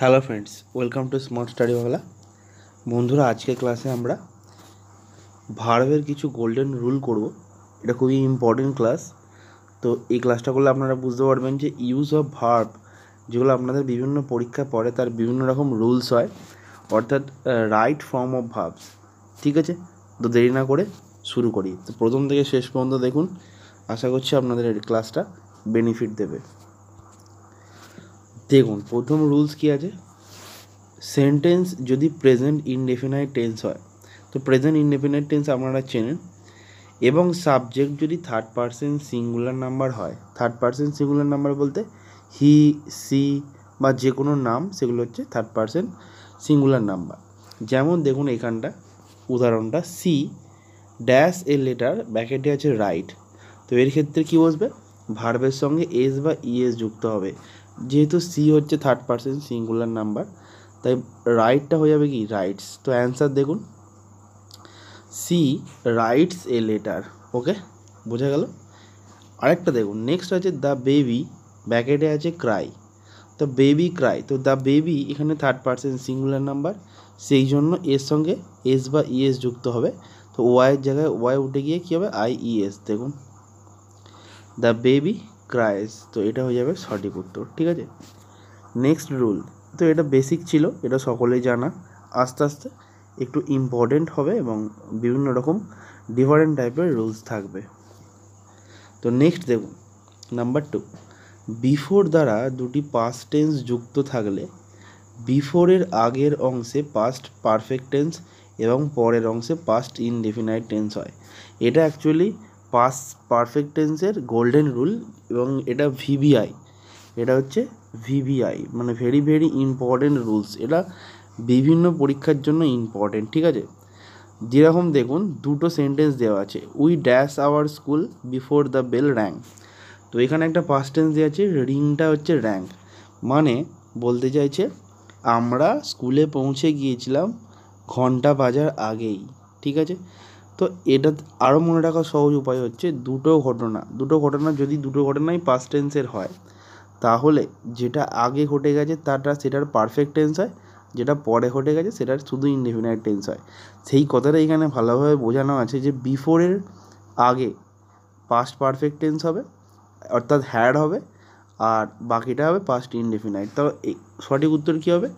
Hello friends, welcome to smart study Bangla. বন্ধুরা, আজকের ক্লাসে আমরা ভার্বের কিছু গোল্ডেন রুল করব। এটা খুবই ইম্পর্টেন্ট ক্লাস। তো এই ক্লাসটা করলে আপনারা বুঝতে পারবেন যে ইউজ অফ ভার্ব যেগুলো আপনাদের বিভিন্ন পরীক্ষা পড়ে তার বিভিন্ন রকম রুলস হয়, অর্থাৎ রাইট ফর্ম অফ ভার্বস। ঠিক আছে, তো দেরি না করে শুরু করি। তো প্রথম থেকে শেষ পর্যন্ত দেখুন, আশা করছি আপনাদের এই ক্লাসটা বেনিফিট দেবে। দেখুন, প্রথম রুলস কী আছে, সেন্টেন্স যদি প্রেজেন্ট ইনডেফিনাইট টেন্স হয়, তো প্রেজেন্ট ইনডেফিনাইট টেন্স আপনারা চেনেন, এবং সাবজেক্ট যদি থার্ড পারসন সিঙ্গুলার নাম্বার হয়, থার্ড পারসন সিঙ্গুলার নাম্বার বলতে হি, সি বা যে কোনো নাম, সেগুলো হচ্ছে থার্ড পারসন সিঙ্গুলার নাম্বার। যেমন দেখুন এখানটা উদাহরণটা, সি ড্যাশ এ লেটার ব্যাকেটে আছে রাইট। তো এর ক্ষেত্রে কী বসবে, ভার্বের সঙ্গে এস বা ইএস যুক্ত হবে। যেহেতু সি হচ্ছে থার্ড পারসন সিঙ্গুলার নাম্বার, তাই রাইটটা হয়ে যাবে কি রাইটস। তো অ্যান্সার দেখুন, সি রাইটস এ লেটার। ওকে, বোঝা গেল। আরেকটা দেখুন, নেক্সট আছে দ্য বেবি ব্যাকেটে আছে ক্রাই। তো বেবি ক্রাই, তো দ্য বেবি এখানে থার্ড পারসন সিঙ্গুলার নাম্বার, সেই জন্য এর সঙ্গে এস বা ইএস যুক্ত হবে। তো ওয়াইয়ের জায়গায় ওয়াই উঠে গিয়ে কী হবে, আইইএস। দেখুন, দ্য বেবি ক্রাইস, তো এটা হয়ে যাবে সঠিক উত্তর। ঠিক আছে, নেক্সট রুল, তো এটা বেসিক ছিল, এটা সকলেই জানা। আস্তে আস্তে একটু ইম্পর্টেন্ট হবে এবং বিভিন্ন রকম ডিফারেন্ট টাইপের রুলস থাকবে। তো নেক্সট দেখুন, নাম্বার 2, বিফোর দ্বারা দুটি পাস্ট টেন্স যুক্ত থাকলে বিফোরের আগের অংশে পাস্ট পারফেক্ট টেন্স এবং পরের অংশে পাস্ট ইনডেফিনাইট টেন্স হয়। এটা অ্যাকচুয়ালি পাস্ট পারফেক্ট টেন্সের গোল্ডেন রুল, এবং এটা ভিভিআই, এটা হচ্ছে ভিভিআই মানে ভেরি ভেরি ইম্পর্টেন্ট রুলস। এটা বিভিন্ন পরীক্ষার জন্য ইম্পর্টেন্ট। ঠিক আছে, যেরকম দেখুন দুটো সেন্টেন্স দেওয়া আছে, we dash our school before the bell rang. তো এখানে একটা পাস্ট টেন্স দেওয়া আছে, রিংটা হচ্ছে র্যাঙ্ক, মানে বলতে চাইছে আমরা স্কুলে পৌঁছে গিয়েছিলাম ঘন্টা বাজার আগেই। ঠিক আছে, তো এটা আরও মনে রাখার সহজ উপায় হচ্ছে দুটো ঘটনা যদি দুটো ঘটনাই পাস্ট টেন্সের হয়, তাহলে যেটা আগে ঘটে গেছে সেটার পারফেক্ট টেন্স হয়, যেটা পরে ঘটে গেছে সেটার শুধু ইনডেফিনাইট টেন্স হয়। সেই কথাটা এখানে ভালোভাবে বোঝানো আছে যে বিফোরের আগে পাস্ট পারফেক্ট টেন্স হবে, অর্থাৎ হ্যাড হবে, আর বাকিটা হবে পাস্ট ইনডেফিনাইট। তো সঠিক উত্তর কী হবে,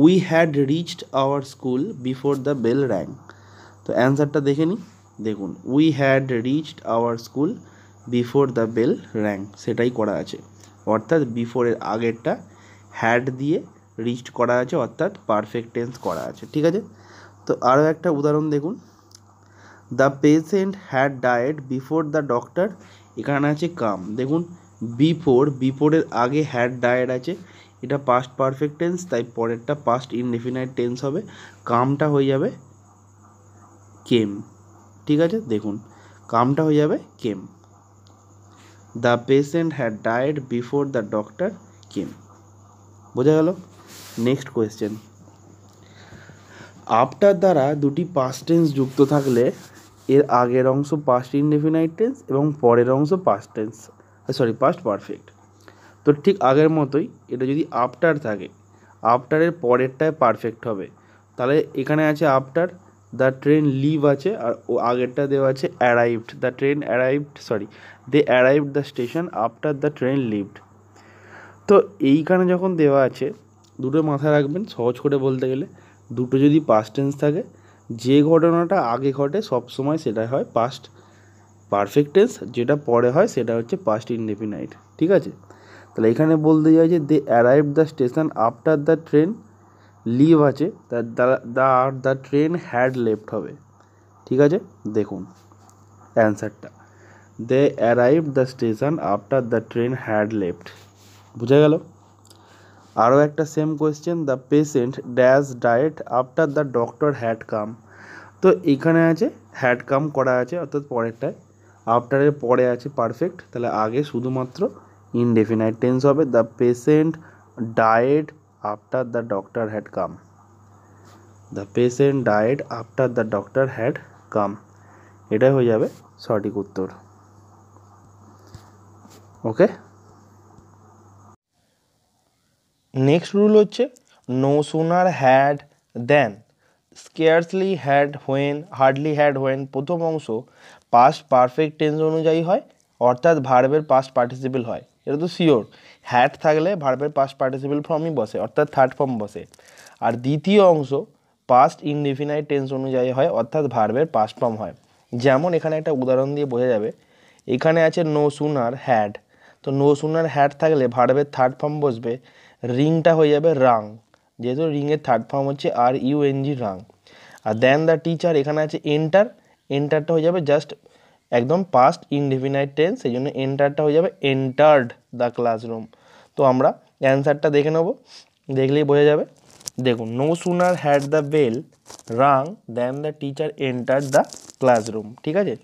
we had reached our school before the bell rang. তো অ্যান্সারটা দেখে নিই। দেখুন, we had reached our school before the bell rang, সেটাই করা আছে, অর্থাৎ বিফোরের আগেরটা হ্যাড দিয়ে রিচড করা আছে, অর্থাৎ পারফেক্ট টেন্স করা আছে। ঠিক আছে, তো আরও একটা উদাহরণ দেখুন, the patient had died before the doctor, এখানে আছে কাম। দেখুন, বিফোরের আগে হ্যাড ডায়েড আছে, এটা পাস্ট পারফেক্ট টেন্স, তাই পরেরটা পাস্ট ইনডেফিনাইট টেন্স হবে, কামটা হয়ে যাবে কেম। ঠিক আছে, দেখুন কামটা হয়ে যাবে came, the patient had died before the doctor came. বোঝা গেল। নেক্সট কোয়েশ্চেন, আফটার দ্বারা দুটি পাস্ট টেন্স যুক্ত থাকলে এর আগের অংশ পাস্ট ইনডেফিনাইট টেন্স এবং পরের অংশ পাস্ট পারফেক্ট। তো ঠিক আগের মতোই, এটা যদি আফটার থাকে, আফটারের পরেরটায় পারফেক্ট হবে। তাহলে এখানে আছে আফটার দ্য ট্রেন লিভ আছে, আর ও আগেরটা দেওয়া আছে arrived, they arrived the station after the train leaved. তো এইখানে যখন দেওয়া আছে, দুটো মাথায় রাখবেন সহজ করে বলতে গেলে, দুটো যদি পাস্ট টেন্স থাকে, যে ঘটনাটা আগে ঘটে সবসময় সেটা হয় পাস্ট পারফেক্ট টেন্স, যেটা পরে হয় সেটা হচ্ছে পাস্ট ইনডেফিনাইট। ঠিক আছে, তাহলে এখানে বলতে চাই যে they arrive the station after the train leave আছে, দ্য ট্রেন হ্যাড লেফট হবে। ঠিক আছে, দেখুন অ্যান্সারটা, they arrive the station after the train had left. বুঝা গেল। আরও একটা same question, the patient dash diet after the doctor had come. তো এইখানে আছে হ্যাড কাম করা আছে, অর্থাৎ পরেরটায়, আফটারের পরে আছে পারফেক্ট, তাহলে আগে শুধুমাত্র ইনডেফিনাইট টেন্স হবে, the patient died after the doctor had come, the patient died after the doctor had come, এটাই হয়ে যাবে সঠিক উত্তর। ওকে, নেক্সট রুল হচ্ছে no sooner had then, scarcely had when, hardly had when প্রথম অংশ past perfect tense অনুযায়ী হয়, অর্থাৎ ভার্বের পাস্ট পার্টিসিপল হয়, এটা তো শিওর। হ্যাড থাকলে ভার্বের পাস্ট পার্টিসিপল ফর্মই বসে, অর্থাৎ থার্ড ফর্ম বসে। আর দ্বিতীয় অংশ পাস্ট ইনডেফিনাইট টেন্স অনুযায়ী হয়, অর্থাৎ ভার্বের পাস্ট ফর্ম হয়। যেমন এখানে একটা উদাহরণ দিয়ে বোঝা যাবে, এখানে আছে নো সুনার হ্যাড, তো নো সুনার হ্যাড থাকলে ভার্বের থার্ড ফর্ম বসবে, রিংটা হয়ে যাবে রাং, যেহেতু রিংয়ের থার্ড ফর্ম হচ্ছে RUNG Rang. R then the teacher এখানে আছে এন্টার, এন্টারটা হয়ে যাবে জাস্ট একদম পাস্ট ইনডেফিনাইট টেন্স, সেই জন্য এন্টারটা হয়ে যাবে এন্টার্ড দ্য ক্লাসরুম। তো আমরা অ্যান্সারটা দেখে নেব, দেখলেই বোঝা যাবে। দেখুন, no sooner had the bell rang then the teacher entered the classroom, ঠিক আছে।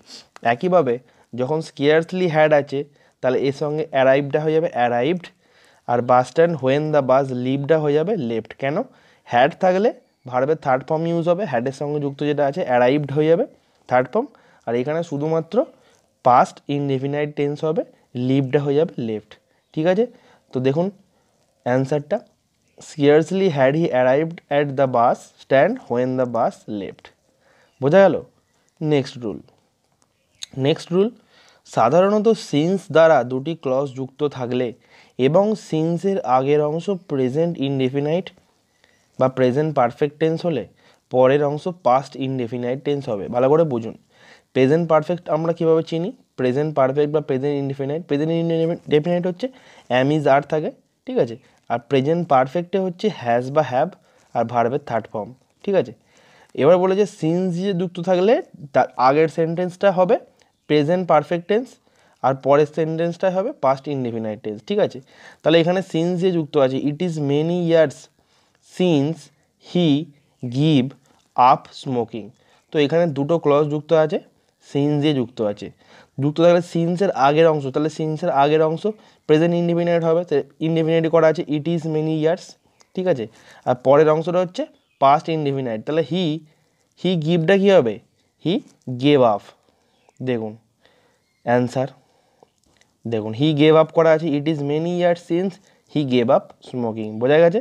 একইভাবে যখন স্কেয়ারসলি হ্যাড আছে তাহলে এর সঙ্গে অ্যারাইভডটা হয়ে যাবে অ্যারাইভড, আর bus stand when the bus লিভটা হয়ে যাবে লেফট। কেন? হ্যাড থাকলে ভার্বের থার্ড ফর্ম ইউজ হবে, হ্যাডের সঙ্গে যুক্ত যেটা আছে অ্যারাইভড হয়ে যাবে থার্ড ফর্ম, আর এখানে শুধুমাত্র পাস্ট ইনডেফিনাইট টেন্স হবে, লিভটা হয়ে যাবে লেফট, ঠিক আছে। তো দেখুন অ্যান্সারটা, scarcely had he arrived at the bus stand when the bus left. বোঝা গেল? নেক্সট রুল, নেক্সট রুল, সাধারণত সিন্স দ্বারা দুটি ক্লজ যুক্ত থাকলে এবং সিন্সের আগের অংশ প্রেজেন্ট ইনডেফিনাইট বা প্রেজেন্ট পারফেক্ট টেন্স হলে পরের অংশ পাস্ট ইনডেফিনাইট টেন্স হবে। ভালো করে বুঝুন, প্রেজেন্ট পারফেক্ট আমরা কীভাবে চিনি? প্রেজেন্ট পারফেক্ট বা প্রেজেন্ট ইনডেফিনাইট, প্রেজেন্ট ইনডেফিনাইট হচ্ছে অ্যাম ইজ আর থাকে, ঠিক আছে। আর প্রেজেন্ট পারফেক্টে হচ্ছে হ্যাজ বা হ্যাভ আর ভার্বের থার্ড ফর্ম, ঠিক আছে। এবার বলে যে সিন্স দিয়ে যুক্ত থাকলে তার আগের সেন্টেন্সটা হবে প্রেজেন্ট পারফেক্ট টেন্স আর পরের সেন্টেন্সটা হবে পাস্ট ইনডেফিনাইট টেন্স, ঠিক আছে। তাহলে এখানে সিন্স দিয়ে যুক্ত আছে, it is many years since he give up smoking. তো এখানে দুটো ক্লজ যুক্ত আছে, সিন্স দিয়ে যুক্ত আছে, যুক্ত থাকলে সিন্সের আগের অংশ, তাহলে সিন্সের আগের অংশ প্রেজেন্ট ইনডেফিনাইট হবে, ইনডেফিনাইট করা আছে ইট ইজ মেনি ইয়ার্স, ঠিক আছে। আর পরের অংশটা হচ্ছে পাস্ট ইনডেফিনাইট, তাহলে হি গিভটা কী হবে? He gave up. দেখুন অ্যান্সার, দেখুন হি গেভ আপ করা আছে, it is many years since he gave up smoking. বোঝা গেছে?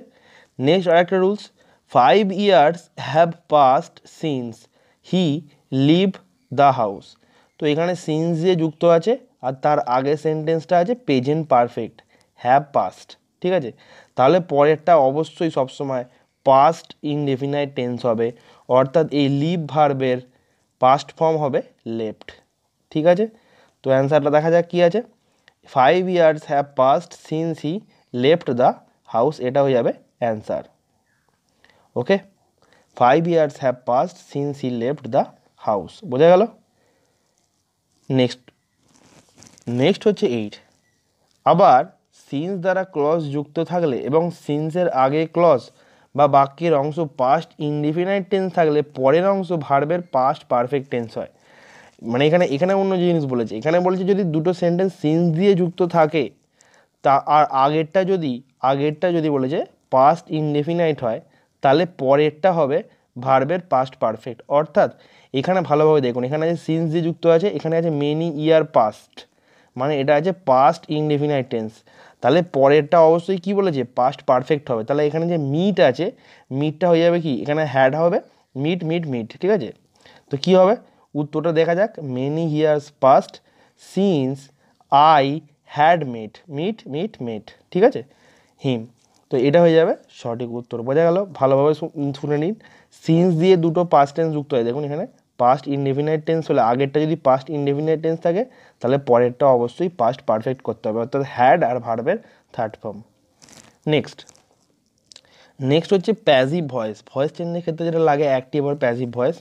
নেক্সট আরেকটা rules, 5 years have past since he leave the house. তো এখানে সিন্স দিয়ে যুক্ত আছে আর তার আগের সেন্টেন্সটা আছে প্রেজেন্ট পারফেক্ট হ্যাভ পাস্ট, ঠিক আছে। তাহলে পরেরটা অবশ্যই সবসময় পাস্ট ইনডেফিনাইট টেন্স হবে, অর্থাৎ এই লিভ ভার্বের পাস্ট ফর্ম হবে লেফট, ঠিক আছে। তো অ্যান্সারটা দেখা যাক কী আছে, 5 years have past since he left the house, এটা হয়ে যাবে answer. Okay, 5 years have past since he left the house. বোঝা গেল? নেক্সট হচ্ছে 8। আবার সিন্স দ্বারা ক্লজ যুক্ত থাকলে এবং সিন্সের আগে ক্লজ বা বাক্যের অংশ পাস্ট ইনডেফিনাইট টেন্স থাকলে পরের অংশ ভার্বের পাস্ট পারফেক্ট টেন্স হয়। মানে এখানে অন্য জিনিস বলেছে, এখানে বলেছে যদি দুটো সেন্টেন্স সিন্স দিয়ে যুক্ত থাকে তা আর আগেরটা যদি বলেছে পাস্ট ইনডেফিনাইট হয় তাহলে পরেরটা হবে ভার্বের পাস্ট পারফেক্ট। অর্থাৎ এখানে ভালোভাবে দেখুন, এখানে আছে সিন্স দিয়ে যুক্ত আছে, এখানে আছে মেনি ইয়ার পাস্ট, মানে এটা আছে পাস্ট ইনডেফিনাইট টেন্স, তাহলে পরেরটা অবশ্যই কি বলেছে পাস্ট পারফেক্ট হবে। তাহলে এখানে যে মিট আছে, মিটটা হয়ে যাবে কি, এখানে হ্যাড হবে মিট মিট মিট, ঠিক আছে। তো কি হবে উত্তরটা দেখা যাক, many years past since I had met meet meet met, ঠিক আছে, হিম। তো এটা হয়ে যাবে সঠিক উত্তর। বোঝা গেল? ভালোভাবে শুনে নিন, সিন্স দিয়ে দুটো পাস্ট টেন্স যুক্ত হয়। দেখুন এখানে পাস্ট ইনডেফিনাইট টেন্স হলে আগেরটা যদি পাস্ট ইনডেফিনাইট টেন্স থাকে তাহলে পরেরটা অবশ্যই পাস্ট পারফেক্ট করতে হবে, অর্থাৎ হ্যাড আর ভার্বের থার্ড ফর্ম। নেক্সট হচ্ছে প্যাসিভ ভয়েস। ভয়েস চেঞ্জের ক্ষেত্রে যেটা লাগে অ্যাক্টিভ আর প্যাসিভ ভয়েস।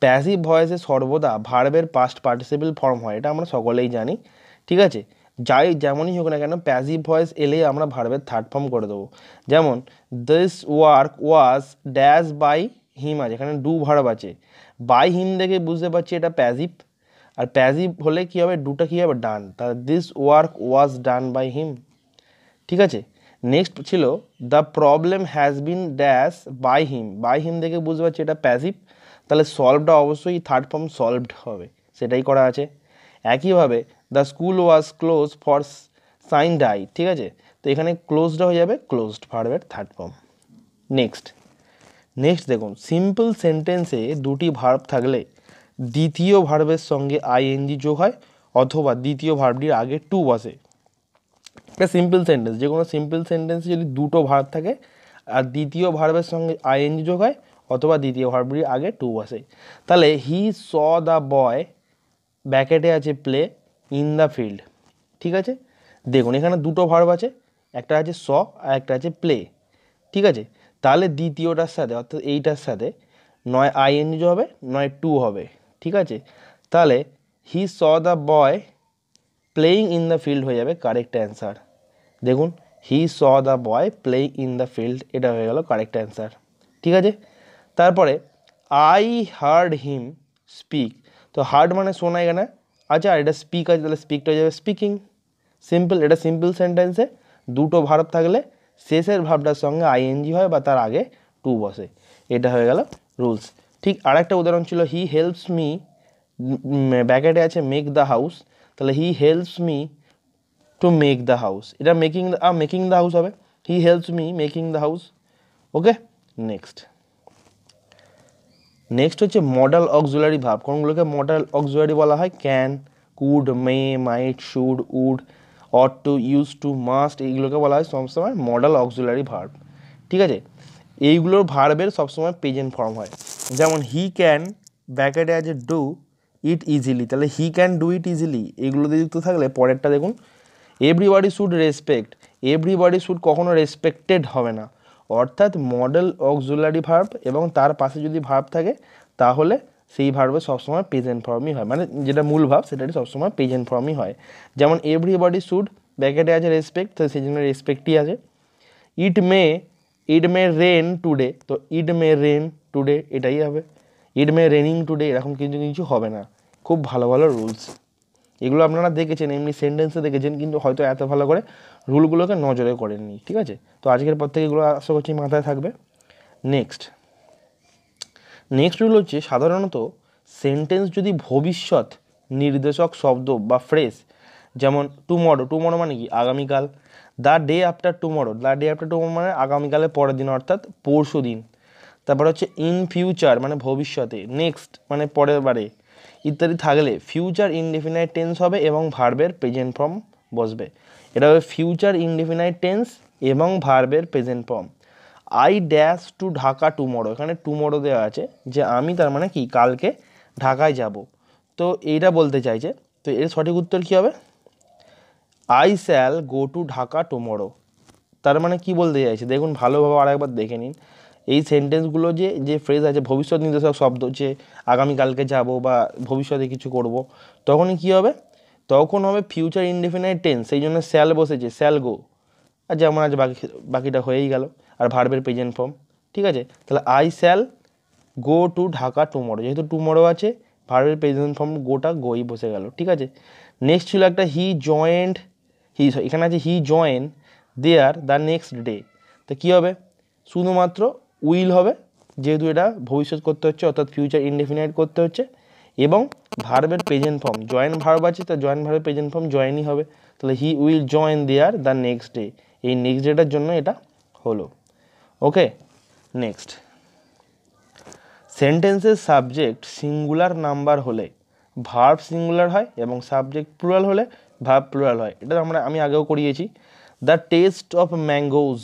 প্যাসিভ ভয়েসে সর্বদা ভার্বের পাস্ট পার্টিসিপল ফর্ম হয়, এটা আমরা সকলেই জানি, ঠিক আছে। যেমনই হোক না কেন প্যাসিভ ভয়েস এলেই আমরা ভার্বের থার্ড ফর্ম করে দেবো। যেমন this work was dash by him আছে, এখানে ডু ভার্ব আছে, বাই হিম দেখে বুঝতে পারছি এটা প্যাসিভ, আর প্যাসিভ হলে কী হবে ডুটা কী হবে ডান, তাহলে this work was done by him, ঠিক আছে। নেক্সট ছিল the problem has been dash by him, by him দেখে বুঝতে পারছি এটা প্যাসিভ, তাহলে সলভটা অবশ্যই থার্ড ফর্ম সলভড হবে, সেটাই করা আছে। একইভাবে the school was close for sine die, ঠিক আছে, তো এখানে ক্লোজটা হয়ে যাবে ক্লোজড ভার্বের থার্ড ফর্ম। নেক্সট দেখুন, সিম্পল সেন্টেন্সে দুটি ভার্ব থাকলে দ্বিতীয় ভার্বের সঙ্গে আইএনজি যোগ হয় অথবা দ্বিতীয় ভার্বটির আগে টু বসে। এটা সিম্পল সেন্টেন্স, যে কোনো সিম্পল সেন্টেন্সে যদি দুটো ভার্ব থাকে আর দ্বিতীয় ভার্বের সঙ্গে আইএনজি যোগ হয় অথবা দ্বিতীয় ভার্বটির আগে টু বসে। তাহলে হি স দ্য বয়, ব্যাকেটে আছে প্লে, ইন দ্য ফিল্ড। ঠিক আছে, দেখুন এখানে দুটো ভার্ব আছে, একটা আছে স আর একটা আছে প্লে। ঠিক আছে, তাহলে দ্বিতীয়টার সাথে অর্থাৎ এইটার সাথে নয় আইএনজি হবে নয় টু হবে। ঠিক আছে, তাহলে he saw the boy playing in the field হয়ে যাবে কারেক্ট অ্যান্সার। দেখুন he saw the boy playing in the field, এটা হয়ে গেল কারেক্ট অ্যান্সার। ঠিক আছে, তারপরে আই হার্ড হিম স্পিক, তো হার্ড মানে শোনা এখানে আচ্ছা, আর এটা স্পিক আছে, তাহলে স্পিকটা হয়ে যাবে স্পিকিং। সিম্পল, এটা সিম্পল সেন্টেন্সে দুটো ভার্ব থাকলে শেষের ভার্বটার সঙ্গে আইএনজি হয় বা তার আগে টু বসে, এটা হয়ে গেল রুলস। ঠিক আরেকটা উদাহরণ ছিল হি হেল্পস মি, ব্যাকেটে আছে মেক দ্য হাউস, তাহলে he helps me to make the house, এটা মেকিং দ্য হাউস হবে, he helps me making the house. Okay, next হচ্ছে মডাল অক্সিলারি ভার্ব। কোনগুলোকে মডাল অক্সিলারি বলা হয়? Can, could, may, might, should, would, ought to, use to, must, এইগুলোকে বলা হয় সবসময় মডাল অক্সিলারি ভার্ব। ঠিক আছে, এইগুলোর ভার্বের সবসময় প্রেজেন্ট ফর্ম হয়। যেমন হি ক্যান, ব্যাকেটে আছে ডু ইট ইজিলি, তাহলে he can do it easily, এগুলো দিয়ে যুক্ত থাকলে পরেরটা দেখুন everybody should respect, everybody should কখনো রেসপেক্টেড হবে না, অর্থাৎ মডেল অক্সিলারি ভার্ব এবং তার পাশে যদি ভার্ব থাকে তাহলে সেই ভার্বের সবসময় প্রেজেন্ট ফর্মই হয়, মানে যেটা মূল ভার্ব সেটাই সবসময় প্রেজেন্ট ফর্মই হয়। যেমন এভরিবডি শুড, ব্যাকেটে আছে রেসপেক্ট, তো সেই জন্য রেসপেক্টই আছে। ইট মে রেন টুডে, তো ইট মে রেন টুডে এটাই হবে। ইট মে রেনিং টুডে এরকম কিছু কিছু হবে না। খুব ভালো ভালো রুলস, এগুলো আপনারা দেখেছেন, এমনি সেন্টেন্সে দেখেছেন, কিন্তু হয়তো এত ভালো করে রুলগুলোকে নজরে করেননি। ঠিক আছে, তো আজকের পর থেকে এগুলো আশা করছি মাথায় থাকবে। নেক্সট রুল হচ্ছে সাধারণত সেন্টেন্স যদি ভবিষ্যৎ নির্দেশক শব্দ বা ফ্রেজ, যেমন টুমরো মানে কি আগামীকাল, দ্য ডে আফটার টুমরো মানে আগামীকালের পরের দিন অর্থাৎ পরশু দিন। তারপর হচ্ছে ইন ফিউচার মানে ভবিষ্যতে, নেক্সট মানে পরের বারে ইত্যাদি থাকলে ফিউচার ইনডেফিনাইট টেন্স হবে এবং ভার্বের প্রেজেন্ট ফর্ম বসবে। এটা হবে ফিউচার ইনডেফিনাইট টেন্স এবং ভার্বের present form. I dash to Dhaka tomorrow, এখানে টুমরো দেওয়া আছে যে আমি, তার মানে কি কালকে ঢাকায় যাব, তো এইটা বলতে চাইছে। তো এর সঠিক উত্তর কী হবে? I shall go to Dhaka tomorrow, তার মানে কি বলতে চাইছে দেখুন ভালোভাবে আরেকবার দেখে নিন। এই সেন্টেন্সগুলো যে ফ্রেজ আছে ভবিষ্যৎ নির্দেশক শব্দ, যে আগামীকালকে যাব বা ভবিষ্যতে কিছু করব, তখনই কি হবে? তখন হবে ফিউচার ইনডেফিনাইট টেন্স, সেই জন্য শ্যাল বসেছে, শ্যাল গো, আর যেমন আছে বাকিটা হয়েই গেল, আর ভার্বের প্রেজেন্ট ফর্ম। ঠিক আছে, তাহলে I shall go to Dhaka tomorrow, যেহেতু টুমরো আছে ভার্বের প্রেজেন্ট ফর্ম গোটা গোই বসে গেল। ঠিক আছে, নেক্সট ছিল একটা এখানে আছে he join there the next day, তো কী হবে? শুধুমাত্র উইল হবে, যেহেতু এটা ভবিষ্যৎ করতে হচ্ছে অর্থাৎ ফিউচার ইনডেফিনাইট করতে হচ্ছে, এবং ভার্বের প্রেজেন্ট ফর্ম জয়েন ভার্ব আছে, তো জয়েন ভার্বের প্রেজেন্ট ফর্ম জয়েনই হবে, তাহলে he will join there the next day, এই নেক্সট ডেটার জন্য এটা হলো। ওকে, নেক্সট সেন্টেন্সের সাবজেক্ট সিঙ্গুলার নাম্বার হলে ভার্ব সিঙ্গুলার হয় এবং সাবজেক্ট প্লুরাল হলে ভার্ব প্লুরাল হয়। এটা আমি আগেও করিয়েছি। The taste of mangoes,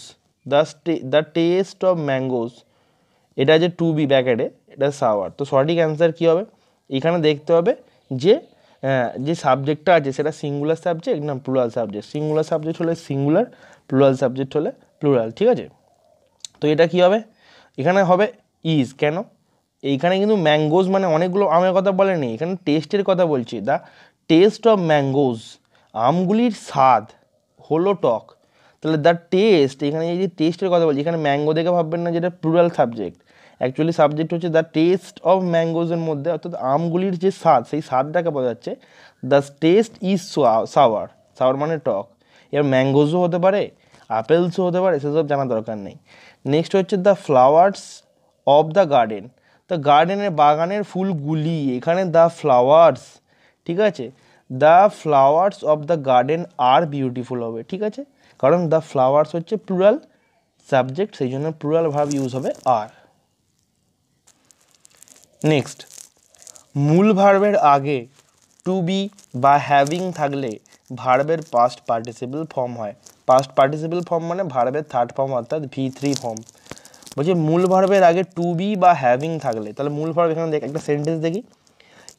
the taste of mangoes, এটা যে টু বি ব্যাকেটে, এটা সাওয়ার, তো সঠিক অ্যান্সার কী হবে? এখানে দেখতে হবে যে সাবজেক্টটা আছে সেটা সিঙ্গুলার সাবজেক্ট না প্লুরাল সাবজেক্ট। সিঙ্গুলার সাবজেক্ট হলে সিঙ্গুলার, প্লুরাল সাবজেক্ট হলে প্লুরাল। ঠিক আছে, তো এটা কী হবে? এখানে হবে ইজ। কেন? এইখানে কিন্তু ম্যাঙ্গোজ মানে অনেকগুলো আমের কথা বলেনি, এখানে টেস্টের কথা বলছি। দ্য টেস্ট অফ ম্যাঙ্গোজ, আমগুলির স্বাদ হলো টক, তাহলে দ্য টেস্ট, এখানে এই যে টেস্টের কথা বলছি, এখানে ম্যাঙ্গো দেখে ভাববেন না যেটা প্লুরাল সাবজেক্ট, অ্যাকচুয়ালি সাবজেক্ট হচ্ছে দ্য টেস্ট অফ ম্যাঙ্গোজের মধ্যে, অর্থাৎ আমগুলির যে স্বাদ সেই স্বাদটাকে বোঝাচ্ছে। The taste is sour, sour মানে টক। এবার ম্যাঙ্গোজও হতে পারে, আপেলসও হতে পারে, সেসব জানার দরকার নেই। নেক্সট হচ্ছে the flowers of the garden, তো গার্ডেনের বাগানের ফুলগুলি, এখানে দ্য ফ্লাওয়ার্স। ঠিক আছে, the flowers of the garden are beautiful হবে। ঠিক আছে, কারণ দ্য ফ্লাওয়ার্স হচ্ছে প্লুরাল, সাবজেক্ট, সেই জন্য প্লুরাল ভার্ব ইউজ হবে আর। নেক্সট, মূল ভার্বের আগে টু বি বা হ্যাভিং থাকলে ভার্বের পাস্ট পার্টিসিপল ফর্ম হয়। পাস্ট পার্টিসিপল ফর্ম মানে ভার্বের থার্ড ফর্ম অর্থাৎ V3 ফর্ম। বলছি মূল ভার্বের আগে টু বি বা হ্যাভিং থাকলে, তাহলে মূল ভার্ব এখানে দেখ একটা সেন্টেন্স দেখি,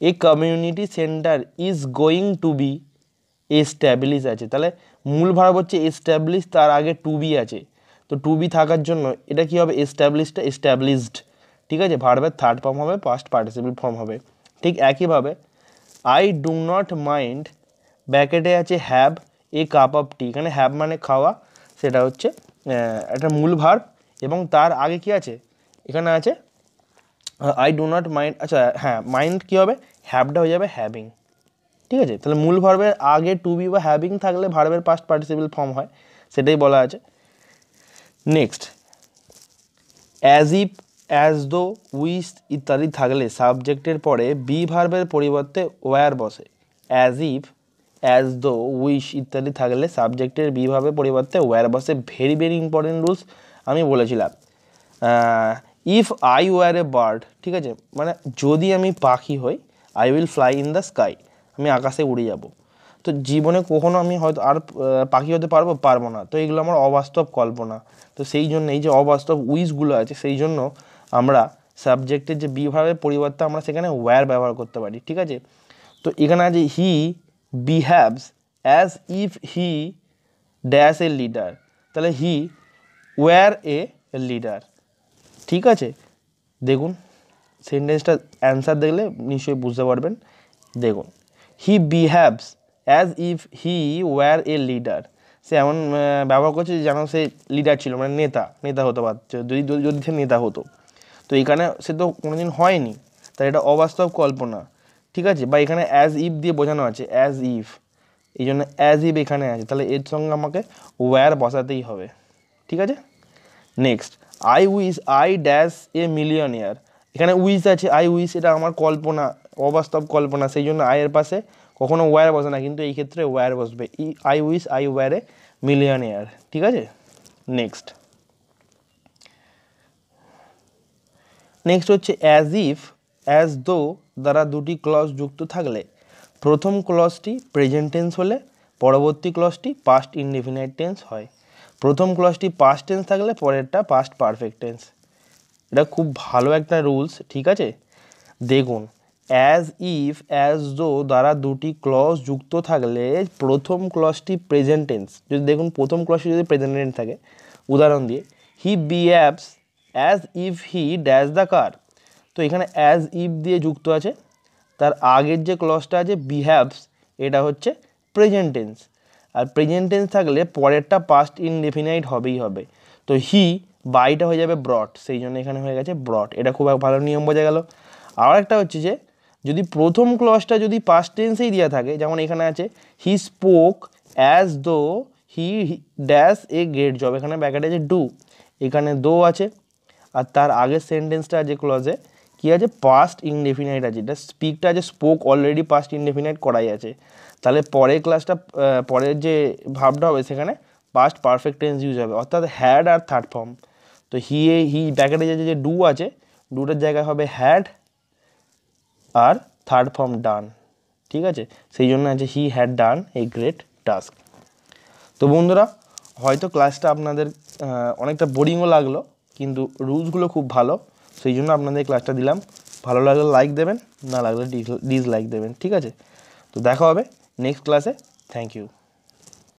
a community centre is going to be establish আছে, তাহলে মূল ভার্ব হচ্ছে এস্টাবলিশ, তার আগে টু বি আছে, তো টু বি থাকার জন্য এটা কি হবে, এস্টাবলিশটা এস্টাবলিশড, ঠিক আছে, ভার্বের থার্ড ফর্ম হবে, পাস্ট পার্টিসিপল ফর্ম হবে। ঠিক একইভাবে আই ডু নট মাইন্ড ব্যাকেটে আছে হ্যাভ এ কাপ অফ টি, এখানে হ্যাভ মানে খাওয়া, সেটা হচ্ছে একটা মূল ভার্ব এবং তার আগে কি আছে, এখানে আছে আই ডু নট মাইন্ড, আচ্ছা হ্যাঁ মাইন্ড কী হবে, হ্যাভটা হয়ে যাবে হ্যাভিং, ঠিক আছে। তাহলে মূল ভার্বের আগে টু বি বা হ্যাভিং থাকলে ভার্বের পাস্ট পার্টিসিপল ফর্ম হয়, সেটাই বলা আছে। Next, as if, as though, উইস ইত্যাদি থাকলে সাবজেক্টের পরে বি ভার্বের পরিবর্তে ওয়্যার বসে। As if, as though, wish ইত্যাদি থাকলে সাবজেক্টের বি ভার্বের পরিবর্তে ওয়্যার বসে। ভেরি ভেরি ইম্পর্টেন্ট রুলস আমি বলেছিলাম। If I were a bird, ঠিক আছে, মানে যদি আমি পাখি হই, I will fly in the sky, আমি আকাশে উড়ে যাব। তো জীবনে কখনো আমি হয়তো আর পাখি হতে পারবো না, তো এগুলো আমার অবাস্তব কল্পনা। তো সেই জন্য এই যে অবাস্তব উইশগুলো আছে, সেই জন্য আমরা সাবজেক্টের যে বি ভার্বের পরিবর্তে আমরা সেখানে ওয়্যার ব্যবহার করতে পারি, ঠিক আছে। তো এখানে আছে হি behaves as if he dash a leader, তাহলে হি ওয়্যার এ লিডার, ঠিক আছে। দেখুন সেন্টেন্সটা অ্যান্সার দেখলে নিশ্চয়ই বুঝতে পারবেন। দেখুন, he behaves as if he were a leader, সে এমন ব্যবহার করছে যেন সে লিডার ছিল, মানে নেতা হতে পারছে, যদি সে নেতা হতো। তো এখানে সে তো কোনোদিন হয়নি, তাই এটা অবাস্তব কল্পনা, ঠিক আছে। বা এখানে অ্যাজ ইফ দিয়ে বোঝানো আছে, অ্যাজ ইফ, এই জন্য অ্যাজ ইফ এখানে আছে, তাহলে এর সঙ্গে আমাকে ওয়্যার বসাতেই হবে, ঠিক আছে। Next, I wish I dash a millionaire, এখানে উইশ আছে, আই উইশ এটা আমার কল্পনা, অবাস্তব কল্পনা, সেই জন্য আয়ের পাশে কখনো ওয়্যার বসে না, কিন্তু এই ক্ষেত্রে ওয়্যার বসবে, I wish I were a millionaire, ঠিক আছে। নেক্সট হচ্ছে অ্যাজ ইফ, অ্যাজ দো দ্বারা দুটি ক্লজ যুক্ত থাকলে প্রথম ক্লজটি প্রেজেন্ট টেন্স হলে পরবর্তী ক্লজটি পাস্ট ইনডেফিনাইট টেন্স হয়। প্রথম ক্লজটি পাস্ট টেন্স থাকলে পরেরটা পাস্ট পারফেক্ট টেন্স। এটা খুব ভালো একটা রুলস, ঠিক আছে। দেখুন, অ্যাজ ইফ, অ্যাজ দো দ্বারা দুটি ক্লজ যুক্ত থাকলে প্রথম ক্লজটি প্রেজেন্ট টেন্স, যদি দেখুন প্রথম ক্লজটি যদি প্রেজেন্ট টেন্স থাকে, উদাহরণ দিয়ে হি behaves as if he dash the car, তো এখানে অ্যাজ ইফ দিয়ে যুক্ত আছে, তার আগের যে ক্লজটা আছে বিহেভস, এটা হচ্ছে প্রেজেন্ট টেন্স, আর প্রেজেন্ট টেন্স থাকলে পরেরটা পাস্ট ইনডেফিনাইট হবেই হবে। তো হি বাইটা হয়ে যাবে ব্রট, সেই জন্য এখানে হয়ে গেছে ব্রট, এটা খুব ভালো নিয়ম বোঝা গেল। আর একটা হচ্ছে যে যদি প্রথম ক্লজটা যদি পাস্ট টেন্সেই দেওয়া থাকে, যেমন এখানে আছে he spoke as though he dash a great job, এখানে ব্যাকেটে আছে ডু, এখানে দো আছে, আর তার আগের সেন্টেন্সটা আছে ক্লজে কী আছে, পাস্ট ইনডেফিনাইট আছে, এটা স্পিকটা আছে, স্পোক অলরেডি পাস্ট ইনডেফিনাইট করাই আছে, তাহলে পরের ক্লাসটা পরের যে ভাবটা হবে সেখানে পাস্ট পারফেক্ট টেন্স ইউজ হবে, অর্থাৎ হ্যাড আর থার্ড ফর্ম। তো হি ব্যাকেটে যে ডু আছে, ডুটার জায়গায় হবে হ্যাড আর থার্ড ফর্ম ডান, ঠিক আছে, সেই জন্য আছে he had done a great task. তো বন্ধুরা, হয়তো ক্লাসটা আপনাদের অনেকটা বোরিংও লাগলো, কিন্তু রুলসগুলো খুব ভালো, সেই জন্য আপনাদের ক্লাসটা দিলাম। ভালো লাগলে লাইক দেবেন, না লাগলে ডিসলাইক দেবেন, ঠিক আছে। তো দেখা হবে নেক্সট ক্লাসে, থ্যাংক ইউ।